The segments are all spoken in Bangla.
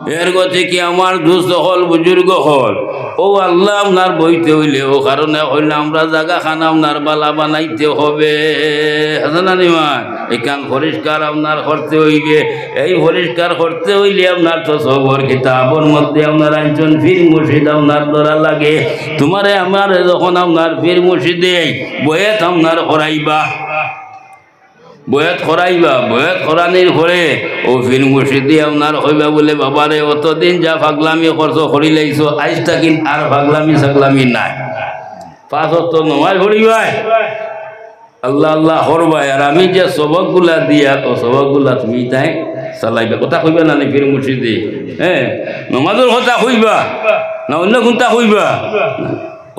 এর গতি কি আমার দুস্থ হল বুজুর্গ হল ও আল্লাহ আপনার বইতে হইলে ও কারণে হইলে আমরা জায়গা খানা আপনার বালা বানাইতে হবে হাসানিমান এখান পরিষ্কার আপনার করতে হইবে এই পরিষ্কার করতে হইলে আপনার তো সবর কিতাবর মধ্যে আপনার আনছেন ফির মুর্শিদ আপনার ধরা লাগে তোমারে আমার যখন আপনার ফির মুর্শিদে বয়েত আপনার করাইবা বয়াত করাইবা বয়াত করানির পরে ও ফির মুর্শিদি আপনার হইবা বলে বাবারে অতদিন যা ফাগলামি খরচ করি লাইছো আজ তাকিন আর ফাগলামি সাগলামি নাই 5 ওয়াক্ত নমাজ পড়িবাই আল্লাহ আল্লাহ করবাই আর আমি যে সবকগুলা দিয়া তো সবকগুলা তুমি তাই চালাইবা কথা কইবা না ফির মুর্শিদি হ্যাঁ নমাজের কথা কইবা না অন্য কোনটা কইবা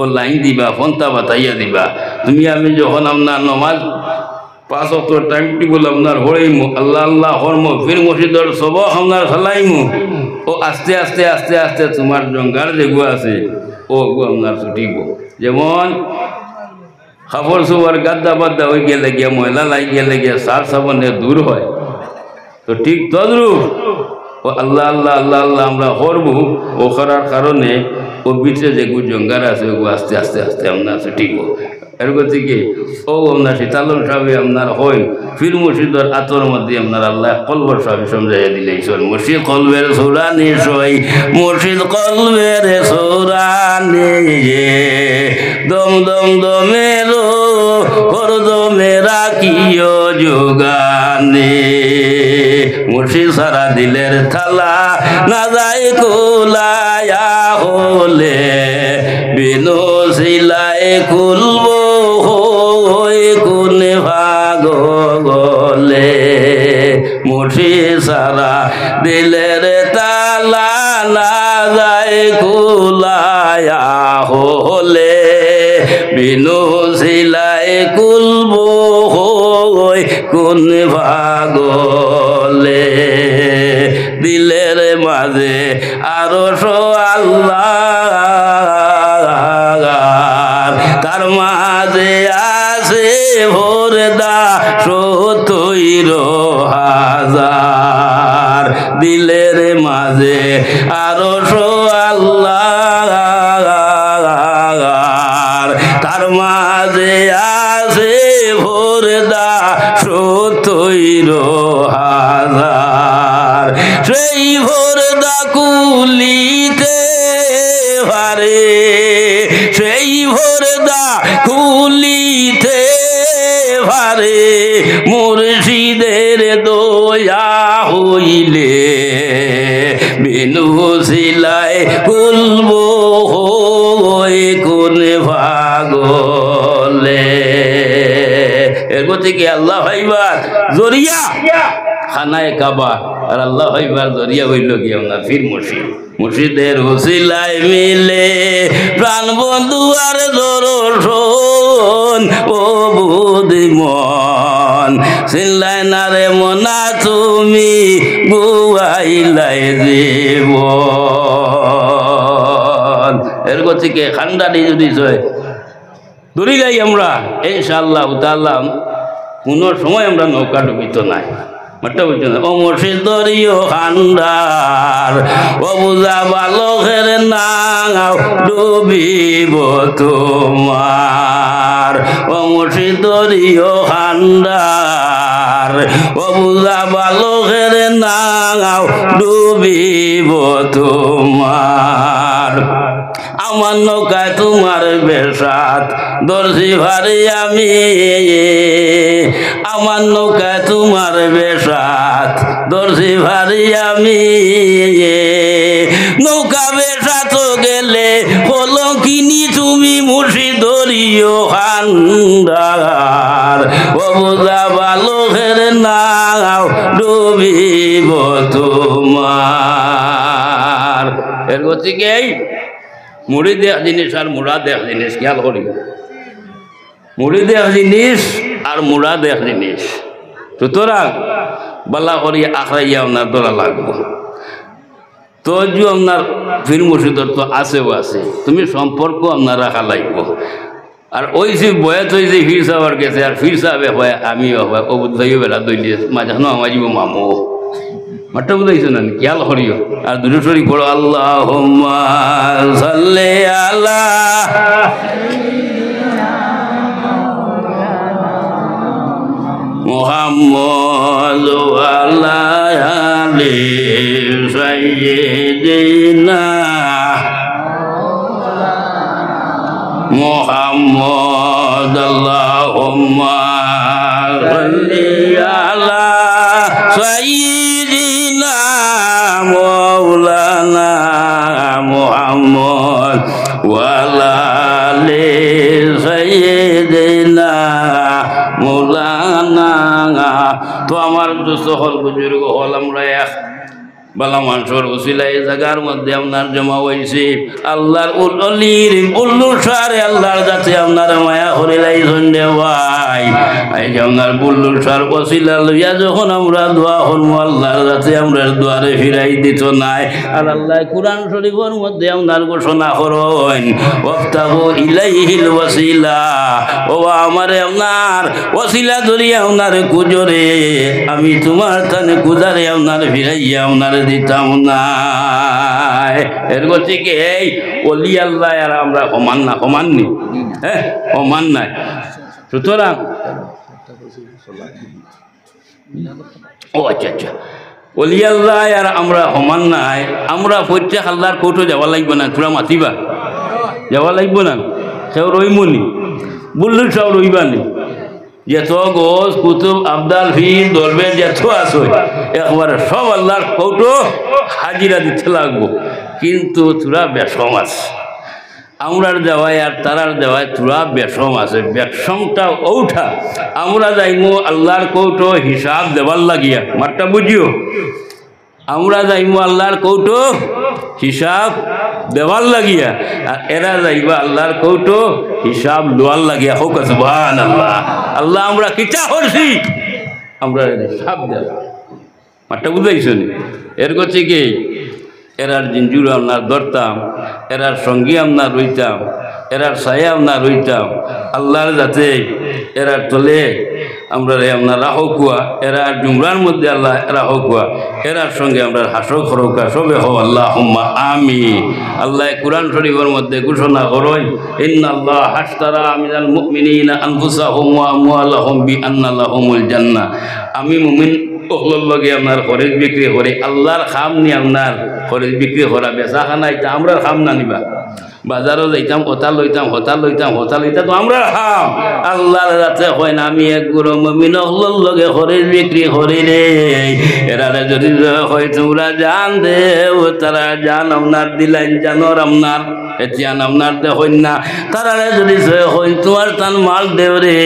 ও লাইন দিবা ফোনটা বাতাইয়া দিবা তুমি আমি যখন আপনার নমাজ 5 ওয়াক্ত টাইম টেবিল আপনার হইমু আল্লাহ আল্লাহ হরমু ফির মুর্শিদর সবক আপনার ফেলাইমু ও আস্তে আস্তে আস্তে আস্তে তোমার জঙ্গার যেগু আছে ও গু আপনার ছুটিব যেমন কাপড় চোপড় গাদ্দা বাদ্দা হয়ে গেলে গিয়া ময়লা লাই গেলে গিয়া সার সাবনে দূর হয় তো ঠিক তদ্রূপ ও আল্লাহ আল্লাহ আল্লাহ আল্লাহ আমরা করবো ও করার কারণে ও ভিতরে যেগু জঙ্গার আছে ওগু আস্তে আস্তে আস্তে আপনার ছুটিব এর গতিকে ও আপনার শীতালন সাহেব আপনার হই ফির মুর্শিদর আতর মধ্যে আপনার আল্লাহ কলবর সাহেব সমঝাইয়া দিলে মুর্শিদ কলবের সৌরানি সই মুর্শিদ কলবের সৌরানি দম দম দমেরো কর দমে রাখিও যোগানে মুর্শিদ সারা দিলের থালা না যায় কোলায়া হলে বিনো সিলাই খুলব কোন ভাগ গলে মুর্শিদ সারা দিলের তালা না যায় খোলায়া হলে বিনু সিলাই খুলব কোন ভাগ গলে দিলের মাঝে আরো আল্লাহ তার মাঝে আছে ভোরদা 70,000 দিলের মাঝে আরো আল্লাহ তার মাঝে আছে ভোরদা 70,000 সেই ভোরদা কুলিতে পারে সেই ভোরদা কুলিতে পারে মুর্শিদের দয়া হইলে বিনু সিলাই খুলব কোন ভাগলে এর গতিকে আল্লাহ ভাইবার জরিয়া খানায় কাবা আর আল্লাহ ভাইবার জরিয়া হইল কি আপনার ফির মুর্শিদ মুর্শিদের হুসিলাই মিলে প্রাণ বন্ধু আর দর্শন ও বুদ্ধিমন সিলাই না রে মনা তুমি বুয়াইলাই জীবন এর গতিকে খান্ডানি যদি দূরে যাই আমরা ইনশাআল্লাহ তাআলা কোনো সময় আমরা নৌকা ডুবিত নাই মাঠটা বুঝছো না ও মুর্শিদ দরিও খান্ডার ও বুঝা বালকের নাও ডুবিব তোমার ও মুর্শিদ দরিও খান্ডার ও বুঝা বালকের নাও ডুবিব তোমার আমার নৌকায় তোমার বেশাত দর্শি ভারি আমি আমার নৌকায় তোমার বেশাত দর্শি ভারি আমি নৌকা বেশাত গেলে হলো কিনি তুমি মুর্শিদ দরিও খান্ডার ও বুঝা বালকের নাও ডুবিব তোমার এর গতিকে মুড়ি দেখ জিনিস আর মুড়া দেখ জিনিস খেয়াল করি মুড়ি দেখ জিনিস আর মুড়া দেখ জিনিস সুতরাং বালা করি আখড়াইয়া আপনার দোলা লাগবো তো যে আপনার ফির মুর্শিদর তো আছেও আছে তুমি সম্পর্ক আপনার রাখা লাগব আর ওই যে বয়াত ওই যে ফির সাহেবের গেছে আর ফির সাহেবে হয় আমিও হয় ও বুঝাইও বেলা দইলে মাঝখানো আমার মামু মাঠটা বুঝাইছো না খেয়াল করিও আর দুটো শরীফ পড়ো আল্লাহুম্মা সাল্লি আলা মুহাম্মদ ওয়া আলা আলি সাইয়্যিদিনা মুহাম্মদ আল্লাহুম্মা সাল্লি আলা সাইয়্যিদিনা মাওলানা মুহাম্মদ ওয়া আলা আলি সাইয়্যিদিনা মাওলানা। তো আমার দোস্ত হল বুজুর্গ হল আমরা এক বালা মানুষের উসিলায় জায়গার মধ্যে আপনার জমা হয়েছে আল্লাহর উল্লির উল্লুর সারে আল্লাহর যাতে আপনার মায়া হরিলাই সন্ধ্যে ভাই এই যে আপনার বুল্লুর সার উসিলা লইয়া যখন আমরা দোয়া করবো আল্লাহর যাতে আমরা দুয়ারে ফিরাই দিত নাই। আর আল্লাহ কুরআন শরীফের মধ্যে আপনার ঘোষণা করেন ওয়াবতাগু ইলাইহিল ওয়াসিলা, ও আমারে আপনার ওসিলা ধরিয়া আপনার কুজরে আমি তোমার থানে কুজারে আপনার ফিরাইয়া আপনার দিতাম না। এর গতিকে এই ওলি আল্লাহ আর আমরা সমান না, সমাননি, হ্যাঁ সমান নাই। সুতরাং ও আচ্ছা আচ্ছা ওলি আল্লাহ আর আমরা সমান নাই। আমরা প্রত্যেক আল্লাহর কোর্টে যাওয়া লাগবে না, তোরা মাতিবা যাওয়া লাগবে না, সেও রইমনি বললেন সব রইবানি যেত গোস কুতুব আবদাল ফির দরবে যেত আসো একবারে সব আল্লাহর কৌটো হাজিরা দিতে লাগবো। কিন্তু তোরা বেশম আছে, আমরার দেওয়ায় আর তারার দেওয়ায় তোরা বেশম আছে। বেশমটা ওঠা আমরা যাইমো আল্লাহর কৌটো হিসাব দেবার লাগিয়া, মারটা বুঝিও আমরা যাইমো আল্লাহর কৌটো হিসাব দেওয়ার লাগিয়া, আর এরা যাইবা আল্লাহর কৌটো হিসাব লোয়ার লাগিয়া। হোক সুবহানাল্লাহ। আল্লাহ আমরা কিতা করছি আমরা হিসাব দেওয়া, মাঠটা বুঝাইছো নি? এর করছে কি এরার জিঞ্জুর আপনার ধরতাম, এরার সঙ্গী আপনার রইতাম, এরার ছায়া আপনার রইতাম আল্লাহর যাতে এরার তলে আমরা আপনার রাহকুয়া, এরা জুমরার মধ্যে আল্লাহ রাহকুয়া, এরার সঙ্গে আমরা হাসো খরকা সবে হো আল্লাহুম্মা আমিন। আল্লাহ কুরআন শরীফের মধ্যে ঘোষণা করেন ইন্নাল্লাহ হাশতারা মিনাল মুমিনিনা আনফুসাহুম ওয়া আমওয়ালাহুম বিআন্না লাহুমুল জান্নাহ। আমি মুমিন ওগুলোর লগে আপনার খরিদ বিক্রি করে আল্লাহর খাম নি আপনার খরিদ বিক্রি করা বেচা খানা এটা আমরা খাম না নিবা। বাজারও যাইতাম হতা লইতাম, হতা লইতাম, হতা লইতাম তো আমরা খাম। আল্লাহর রাতে হয় না আমি এক গুরু মুমিন ওগুলোর লগে খরিদ বিক্রি করি রে। এরারে যদি হয় তোমরা জান দেও তারা জান আপনার দিলাইন জানোর আপনার এতিয়ান আপনার দেখেন না, তারারে যদি হইন তোমার তান মাল দেও রে,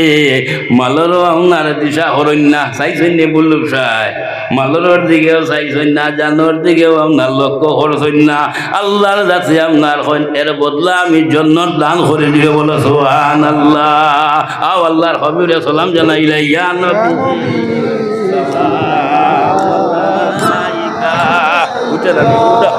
মালেরও আপনার দিশা হরইন না। চাইছেন নি বললুক সাই মালের দিকেও চাইছেন না, জানোর দিকেও আপনার লক্ষ্য করছেন না। আল্লাহর যাতে আপনার হইন এর বদলা আমি জন্নত দান করে দিয়ে বলো সুবহানাল্লাহ। আও আল্লাহর হবিরে সালাম জানাইলা ইয়া নবী উঠে রাখি উঠা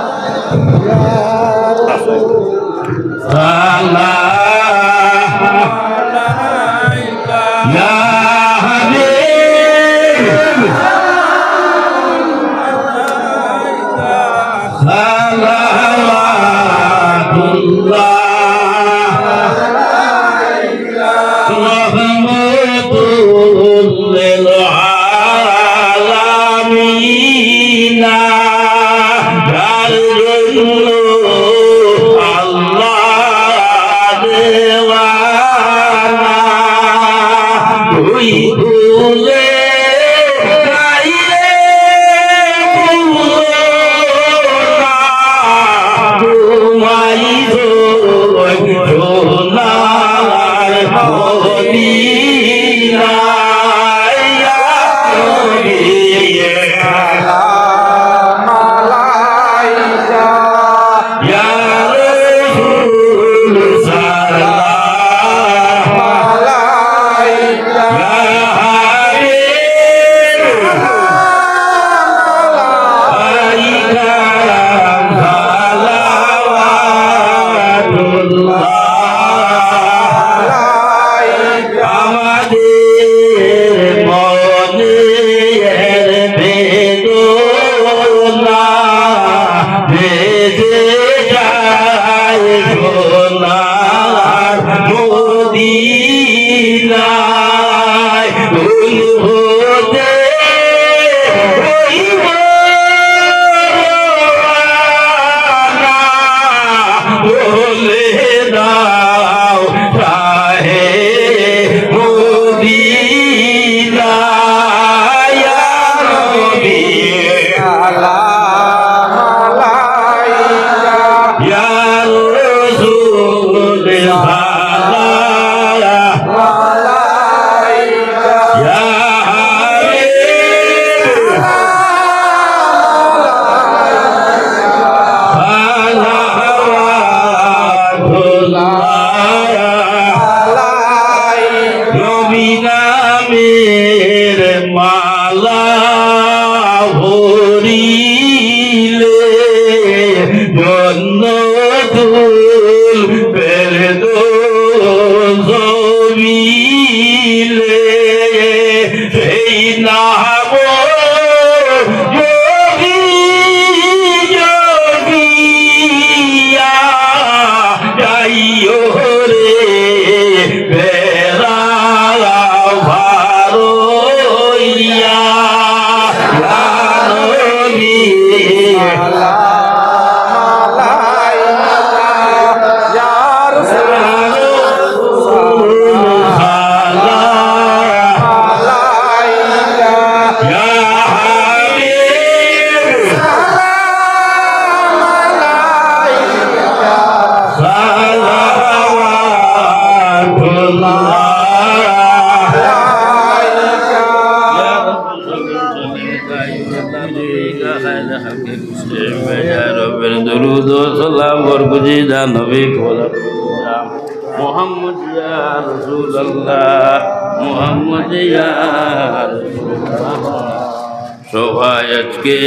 নাই হতে বলে দাও রাহে মদিনা ইয়া নবী ইয়া রাসূল মালা ভরিলে জন্নতুল ফেরদৌস জমিলে সেই নাম যোগী যোগিয়া যাইও রে বেড়া ভারো درود و سلام برگزیدہ نبی کو محمد یا رسول اللہ محمد یا رسول اللہ شفاعت کے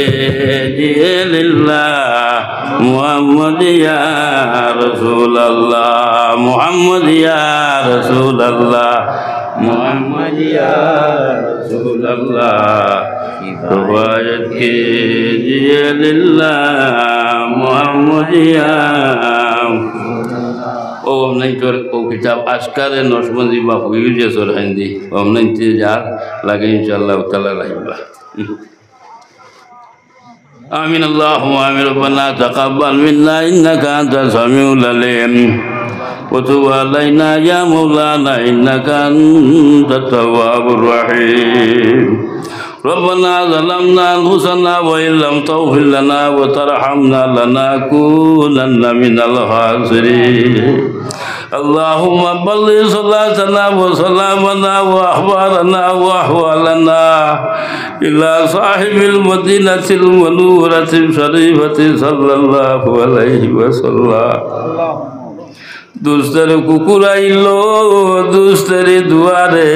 لیے للہ محمد یا رسول اللہ محمد یا رسول اللہ محمد یا رسول اللہ شفاعت کے لیے للہ محمد یا ওম নাই তোর ও কিতাব আজকারে নশবন্দি বা হুইল যে সোর হিন্দি ওম নাই যার লাগে ইনশাআল্লাহ তাআলা লাইবা آمين اللهم آمين ربنا تقبل منا إنك أنت السميع العليم وتب علينا يا مولانا إنك أنت التواب الرحيم ربنا ظلمنا أنفسنا وإن لم تغفر لنا وترحمنا لنكونن من الخاسرين اللهم بلغ صلاتنا وسلامنا وأحوالنا وأحوالنا إلى صاحب المدينة المنورة الشريفة صلى الله عليه وسلم দুস্তের কুকুর আইলো দুস্তের দুয়ারে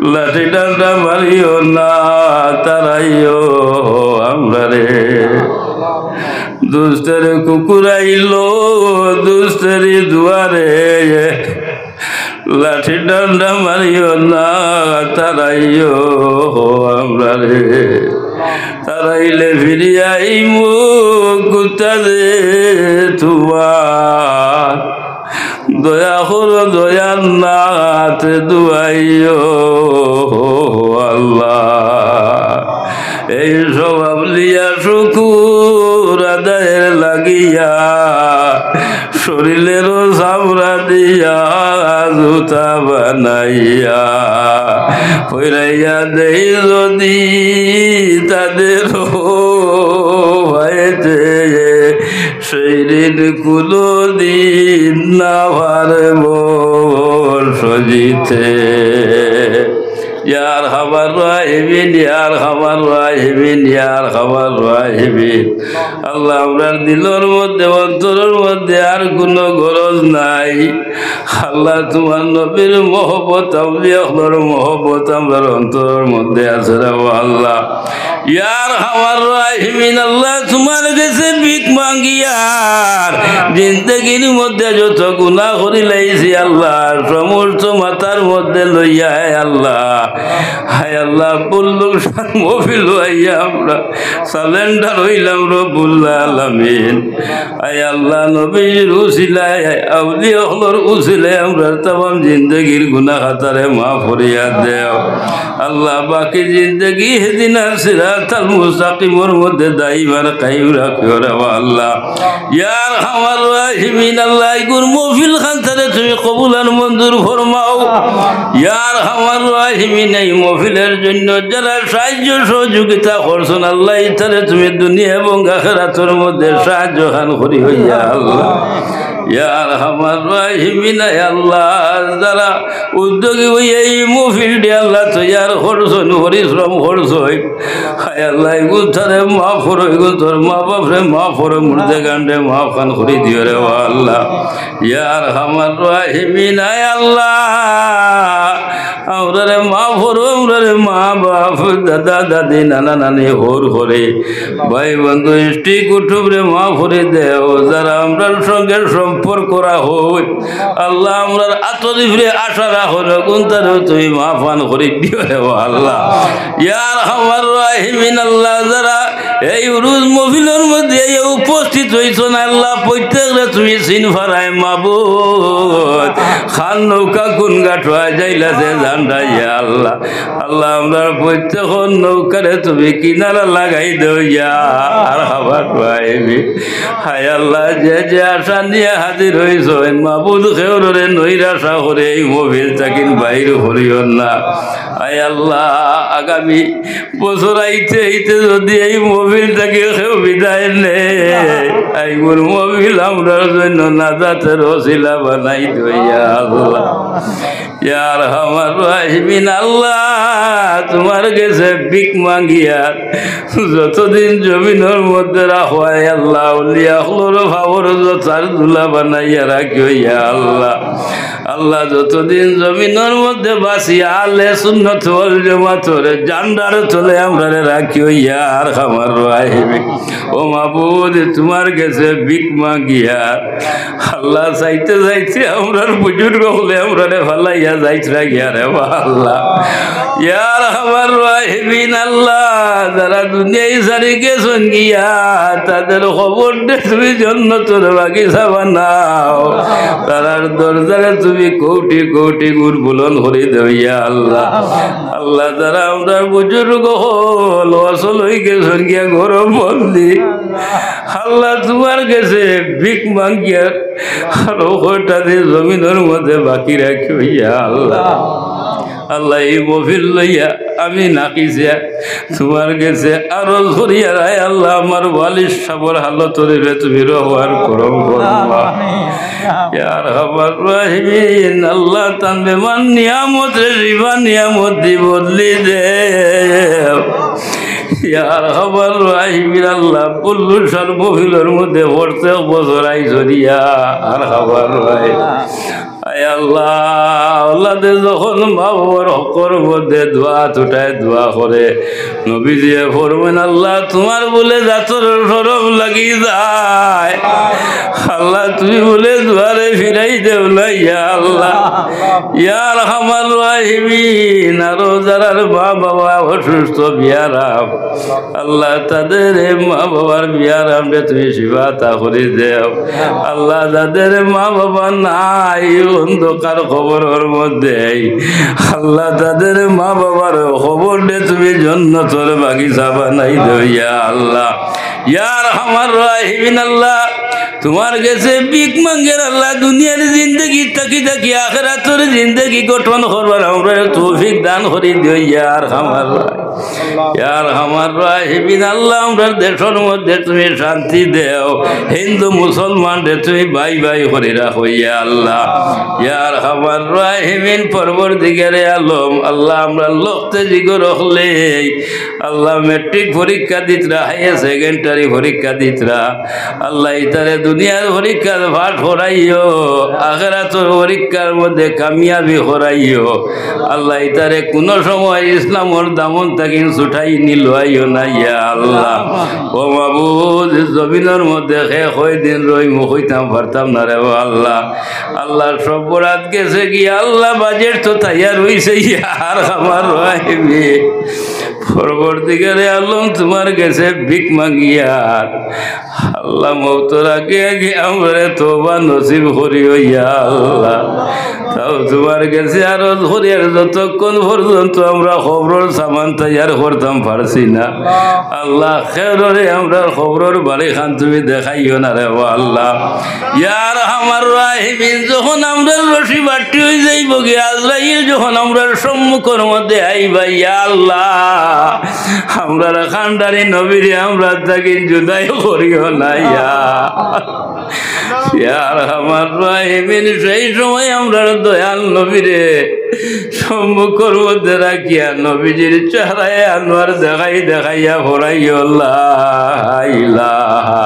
লাঠি ডান্ডা মারিও না তারাইও আমরা রে দুস্তের কুকুর আইলো দুস্তের দুয়ারে লাঠি ডান্ডা মারিও না তারাইও আমরা রে তারাইলে ফিরিয়াই মুখ কুতারে তোমার দয়া করো দয়ার নাথ দুয়াইও আল্লাহ এই স্বভাব লিয়া শুকুর আদায়ের লাগিয়া শরীরেরও চামড়া দিয়া জুতা বানাইয়া ফিরাইয়া দেই যদি তাদের ভয়েতে সেই ঋণ কোনো দিন না পারব সজিতে यार खबर राहिबिन यार खबर राहिबिन यार खबर राहिबिन আল্লাহ আমরার দিলের মধ্যে অন্তরের মধ্যে আর কোনো গরজ নাই আল্লাহ তোমার নবীর মহব্বত আউলিয়ার মহব্বত আমরার অন্তরের মধ্যে আছে রে আল্লাহ ইয়ার আমার রাহিমিন আল্লাহ তোমার কাছে ভিক মাঙ্গিয়ার জিন্দগির মধ্যে যত গুনাহ করি লাইছি আল্লাহ সমস্ত মাথার মধ্যে লইয়া আল্লাহ হায় আল্লাহ বললো মফিল হইয়া আমরা সালেন্ডার হইলাম রব্বুল আলামিন। হায় আল্লাহ নবীর উসিলায় আউলিয়া হলর উসিলায় আমরা तमाम জিন্দগির গুনাহ খাতারে মাফ করিয়া দেও আল্লাহ। বাকি জিন্দগি হেদিনা সিরাতাল মুস্তাকিমের মধ্যে দাইমান কায়েম রাখিও রে আল্লাহ। ইয়া আরহামার রাহিমিন আল্লাহ গুর মহফিল খানতারে তুমি কবুল আর মঞ্জুর ফরমাও। ইয়া আরহামার রাহিমিন এই মহফিলের জন্য যারা সাহায্য সহযোগিতা করছেন আল্লাহ ইতারে তুমি দুনিয়া এবং আখিরাতের মধ্যে সাহায্য খান করি হইয়া আল্লাহ। ইয়া আরহামার রাহিমিন আল্লাহ যারা উদ্যোগী হইয়া এই মহফিলটি আল্লাহ তৈয়ার করছেন পরিশ্রম করছেন হায় আল্লাহ এগুলো তারে মাফ করো এগুলো তোর মা বাপরে মাফ করো মুর্দে গান্ডে মাফ খান করে দিও রে আল্লাহ। ইয়া আরহামার রাহিমিন আল্লাহ আমরা রে মা করো আমরা রে মা বাপ দাদা দাদি নানা নানি হোর করে ভাই বন্ধু স্ত্রী কুটুম রে মা করে দেও যারা আমরা সঙ্গে সম্পর্ক রাখো আল্লাহ আমরা আত্মদিফরে আশা রাখো গুণ তারে তুমি মা ফান করে দিও রে আল্লাহ। ইয়া আরহামার রাহিমিন আল্লাহ যারা এই রোজ মহফিলের মধ্যে উপস্থিত হইছ না আল্লাহ প্রত্যেকরে তুমি চিন ফারায় মাবুদ খান নৌকা কোন গাঠুয়া যাইলাছে জানডা ইয়া আল্লাহ। আল্লাহ আমরা প্রত্যেক নৌকারে তুমি কিনারা লাগাই দেও ইয়া আরহামার রাহিমিন। হায় আল্লাহ যে যে আশা নিয়ে হাজির হইছ মাবুদ খেউরে নৈরাশা করে এই মহফিল তাকিন বাইর করিও না। হায় আল্লাহ আগামী বছর আইতে আইতে যদি এই মহফিলটাকে কেউ বিদায় নেয় এইগুলো মহফিল আমরার জন্য নাজাতের ওসিলা বানাই দইয়া আল্লাহ। ইয়া আরহামার রাহিমিন আল্লাহ তোমার কাছে ভিক মাঙ্গিয়া যতদিন জমিনের মধ্যে রাখোয় আল্লাহ উলিয়া হলোর ভাবর যতার দুলা বানাইয়া রাখিও ইয়া আল্লাহ। আল্লাহ যতদিন জমিনের মধ্যে বাসি আলে সুন্নত ওয়াল জামাতরে জান্ডার তলে আমরা রাখিও ইয়া আরহামার রাহিমিন। ও মাবুদ তোমার কাছে ভিক মাঙ্গিয়া আল্লাহ চাইতে চাইতে আমরার বুজুর্গ হলে আমরা ফালাইয়া যাইতরা গিয়া রে আল্লাহ। ইয়া আরহামার রাহিমিন আল্লাহ যারা দুনিয়ায় সারি গেছেন গিয়া তাদের খবর দে তুমি জান্নাতের বাগিচা বানাও তারার দরজারে তুমি কোটি কোটি গুণ বুলন করে দেও ইয়া আল্লাহ। আল্লাহ যারা আমরা বুজুর্গ হল আসল হয়ে গেছেন গিয়া গরম বন্দি আল্লাহ তোমার কাছে ভিক মাঙ্গিয়া আরো কয়টা দিয়ে জমিনের মধ্যে বাকি রাখিও ইয়া আল্লাহ। আল্লাহ এই মহফিল লইয়া আমি নাকিছে তোমার কাছে আরো ধরিয়া রায় আল্লাহ আমার ওয়ালিশ সাবর হালত রে তুমি রহমান করম করবা। ইয়া আরহামার রাহিমিন আল্লাহ তান বেমান নিয়ামত রে রিবা নিয়ামত দি বদলি দে। ইয়া আরহামার রাহিমিন আল্লাহ পুল্লু সার মহফিলের মধ্যে প্রত্যেক বছর আই ধরিয়া আরহামার রাহিমিন আয় আল্লাহ আল্লাহদের যখন মা বাবার হকর মধ্যে দোয়া তুটায় দোয়া করে নবীজিয়ে ফরমেন আল্লাহ তোমার বলে জাতর সরম লাগি যায় আল্লাহ তুমি বলে দুয়ারে ফিরাই দেও না ইয়া আল্লাহ। ইয়া আরহামার রাহিমিন আরো যারা মা বাবা অসুস্থ বিয়ারাম আল্লাহ তাদের মা বাবার বিয়ারাম রে তুমি শিফাতা করে দেও আল্লাহ যাদের মা বাবা নাই অন্ধকার খবরের মধ্যে আল্লাহ তাদের মা বাবার খবর দে তুমি জান্নাতের বাগিচা বানাই দেও ইয়া আল্লাহ। ইয়া আরহামার রাহিমিন আল্লাহ তোমার কাছে ভিক মাঙ্গের আল্লাহ দুনিয়ার জিন্দগি থাকি থাকি আখিরাতের জিন্দগি গঠন করবার আমরা তৌফিক দান করে দিও ইয়া আরহামার ইয়া আরহামার রাহিমিন আল্লাহ আমরা দেশের মধ্যে তুমি শান্তি দেও হিন্দু মুসলমান রে তুমি ভাই ভাই করে রাখো ইয়া আল্লাহ। ইয়া আরহামার রাহিমিন পরবর্তীকারে আলম আল্লাহ আমরা লক্তে জিগর হলে আল্লাহ মেট্রিক পরীক্ষা দিতরা হাইয়ার সেকেন্ডারি পরীক্ষা দিতরা আল্লাহ ইতারে দুনিয়ার পরীক্ষার ভাট হরাইও, আখিরাতের পরীক্ষার মধ্যে কামিয়াবি হরাইও। আল্লাহ ইতারে কোনো সময় ইসলামর দামন তাকে ছুটাই নিলুয়াইও না ইয়া আল্লাহ। ও মাবুদ, জমিনের মধ্যে কয়দিন রই মুখ হইতাম পারতাম না রে আল্লাহ। আল্লাহ সব বরাত গেছে কি আল্লাহ, বাজেট তো তৈয়ার হইছে আর আমার রাইবে পরবর্তীকালে আল্লাহ তোমার কাছে ভিক মাগিয়ার আল্লাহ মৌতর আগে আগে আমরা তোবা নসিব করি ইয়া আল্লাহ। তাও তোমার কাছে আরো ধরিয়ার যতক্ষণ পর্যন্ত আমরা খবরের সামান তৈয়ার করতাম পারছি না আল্লাহ, খেরে আমরা খবরের বাড়ি খান তুমি দেখাইও না রে আল্লাহ। ইয়ার আমার রাহিমিন, যখন আমরা রশি বাটি হয়ে যাইব গে আজরাইল, যখন আমরা সম্মুখের মধ্যে আইবা ইয়া আল্লাহ, আমরা খানদারি নবীরে আমরা তাকে জুদাই করিও না ইয়ার আমার রাহিমিন। সেই সময় আমরা দয়াল নবীরে সম্মুখের মধ্যে রাখিয়া নবীজির চেহারায় আনোয়ার দেখাইয়া ভরাইও লা ইলাহা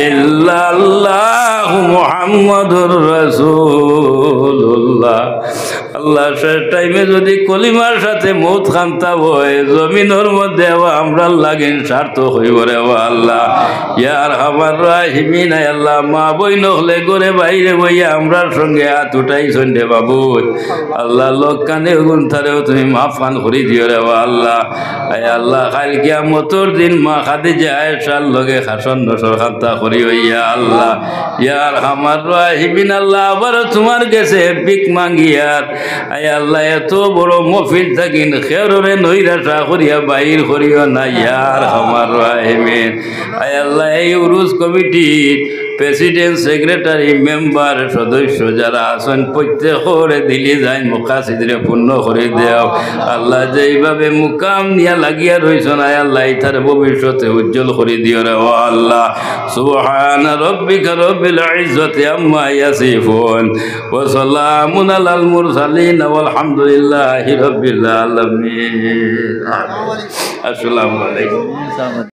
ইল্লাল্লাহু মুহাম্মাদুর রাসূলুল্লাহ। আল্লাহ শেষ টাইমে যদি কলিমার সাথে মৌত খান্তা হয়, জমিনের মধ্যে আমরা লাগেন স্বার্থ হইব রে আল্লাহ। ইয়ার আমার রাহিমিন আল্লাহ, মা বই নহলে করে বাইরে বইয়া আমরার সঙ্গে হাত উঠাই সন্ধ্যে বাবু আল্লাহ, লোক কানে গুণ তারেও তুমি মাফ খান করি দিও রে আল্লাহ। আয় আল্লাহ, কাল কিয়ামতের দিন মা খাদিজা আয়েশার লগে হাসন নসর খান্তা করি হইয়া আল্লাহ। ইয়ার আমার রাহিমিন আল্লাহ, আবার তোমার গেছে ভিক মাঙ্গিয়ার আয় আল্লাহ, এত বড় মফিল থাকিন খেররে নৈরাশা করিয়া বাইর করিও না ইয়ার আমার রাহিমিন। আয় আল্লাহ, এই উরুস কমিটির প্রেসিডেন্ট, সেক্রেটারি, মেম্বার, সদস্য যারা আছেন প্রত্যেকরে দিলি যাই মুকাসিদরে পূর্ণ করে দেও আল্লাহ। যেইভাবে মুকাম নিয়া লাগিয়া রইছেন আয় আল্লাহ, তার ভবিষ্যতে উজ্জ্বল করে দিও রে ও আল্লাহ। সুবহান রাব্বিকা রব্বিল ইজ্জাতি আম্মা ইয়াসিফুন ওয়া সালামুন আলাল মুরসালিন ওয়াল হামদুলিল্লাহি রাব্বিল আলামিন। আসসালামু আলাইকুম।